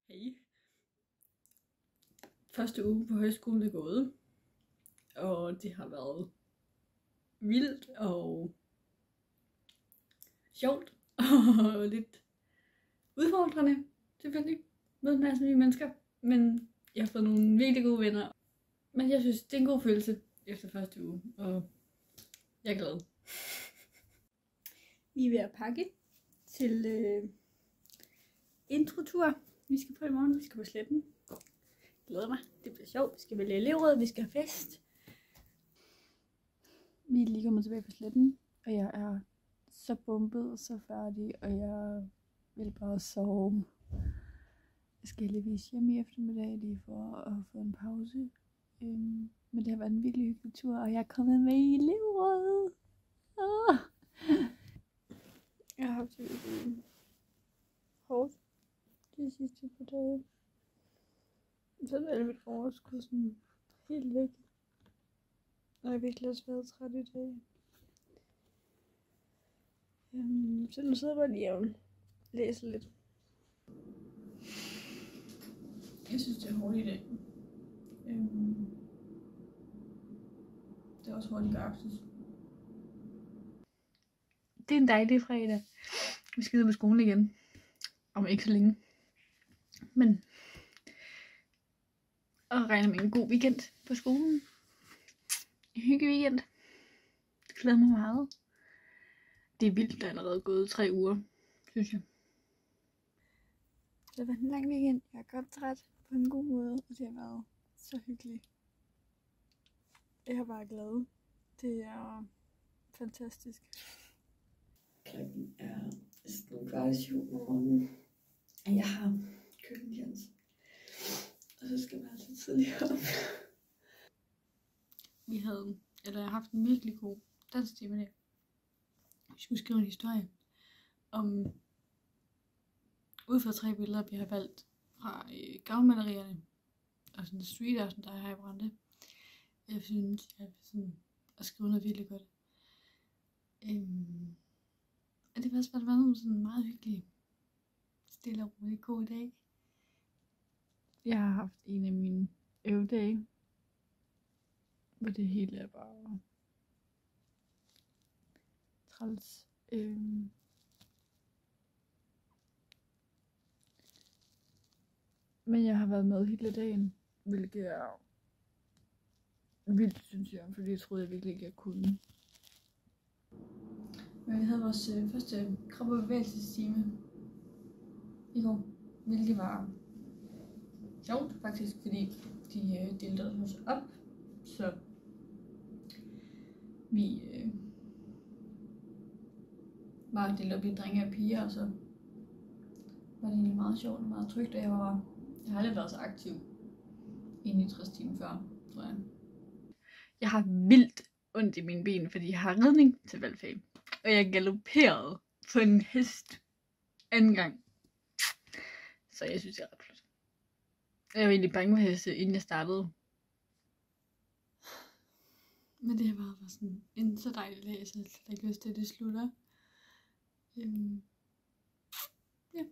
Hej. Første uge på højskolen er gået, og det har været vildt og sjovt og lidt udfordrende, selvfølgelig, med en masse nye mennesker. Men jeg har fået nogle virkelig gode venner. Men jeg synes, det er en god følelse efter første uge, og jeg er glad. Vi er ved at pakke til introtur. Vi skal på i morgen, vi skal på Sletten. Jeg glæder mig, det bliver sjovt. Vi skal vælge elevråd, vi skal have fest. Vi er lige kommet tilbage på Sletten, og jeg er så bumpet og så færdig, og jeg vil bare sove. Jeg skal heldigvis hjem i eftermiddag lige for at få en pause. Men det har været en virkelig hyggelig tur, og jeg er kommet med i elevrådet. Jeg har haft det virkelig hårdt de sidste par dage. Så er alle mit overskud sådan helt væk. Og jeg har virkelig også været træt i dag. Så nu sidder jeg bare lige og læser lidt. Jeg synes, det er hårdt i dag. Det er også hårdt i går aftes. Det er en dejlig fredag. Vi skal ud på skolen igen. Om ikke så længe. Men og regner med en god weekend på skolen. En hyggelig weekend. Jeg glæder mig meget. Det er vildt, der er allerede gået 3 uger, synes jeg. Det har været en lang weekend. Jeg er godt træt på en god måde, og det har været så hyggeligt. Jeg er bare glad. Det er fantastisk. Klokken er næsten 7 om morgenen. Jeg har køkkentjans. Og så skal man altså tidligere op. Jeg har haft en virkelig god danstime i dag. Vi skulle skrive en historie om ud fra 3 billeder, vi har valgt fra gavmalerierne og sådan street art, der er her i Brande. Jeg synes, at skrive noget virkelig godt. Og det var også bare nogle sådan meget hyggelige, stille og roligt god dag. Jeg har haft en af mine øvedage, hvor det hele er bare træls. Men jeg har været med hele dagen, hvilket er vildt, synes jeg, fordi jeg troede jeg virkelig ikke, jeg kunne. Men vi havde vores første krop- og bevægelsestime i går, hvilket var sjovt faktisk, fordi de delte os op, så vi var delt op i drenge og piger, og så var det egentlig meget sjovt og meget trygt, og jeg har aldrig været så aktiv i 69 timer før, tror jeg. Jeg har vildt ondt i mine ben, fordi jeg har ridning til valgfag, og jeg galopperede på en hest anden gang, så jeg synes, det er ret flot. Jeg var egentlig bange for heste, inden jeg startede. Men det har bare været sådan en så dejlig dag, så jeg har ikke lyst til, at det slutter. Ja.